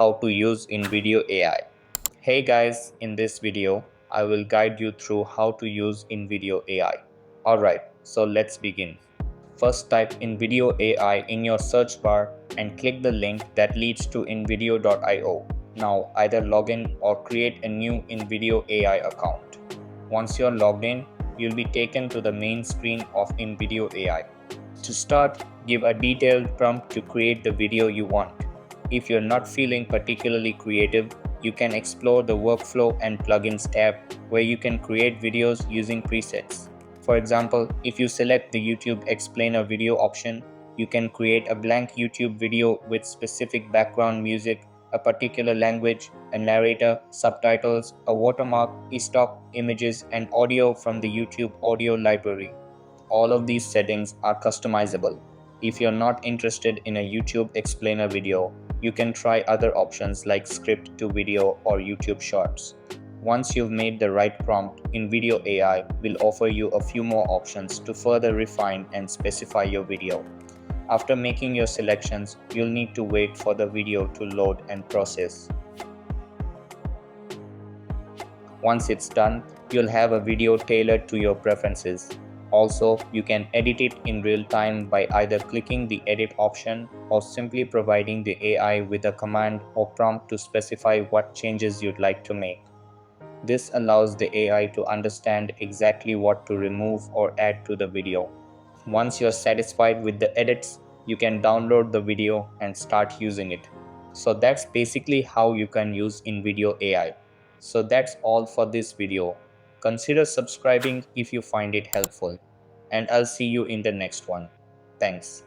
how to use invideo AI. Hey guys, in this video, I will guide you through how to use invideo AI. Alright, so let's begin. First type invideo AI in your search bar and click the link that leads to invideo.io. Now either log in or create a new invideo AI account. Once you're logged in, you'll be taken to the main screen of invideo AI. To start, give a detailed prompt to create the video you want. If you're not feeling particularly creative, you can explore the Workflow and Plugins tab where you can create videos using presets. For example, if you select the YouTube Explainer video option, you can create a blank YouTube video with specific background music, a particular language, a narrator, subtitles, a watermark, stock images, and audio from the YouTube audio library. All of these settings are customizable. If you're not interested in a YouTube explainer video, you can try other options like script to video or YouTube Shorts. Once you've made the right prompt, InVideo AI will offer you a few more options to further refine and specify your video. After making your selections, you'll need to wait for the video to load and process. Once it's done, you'll have a video tailored to your preferences. Also, you can edit it in real time by either clicking the edit option or simply providing the AI with a command or prompt to specify what changes you'd like to make. This allows the AI to understand exactly what to remove or add to the video. Once you're satisfied with the edits, you can download the video and start using it. So that's basically how you can use InVideo AI. So that's all for this video. Consider subscribing if you find it helpful. And I'll see you in the next one. Thanks.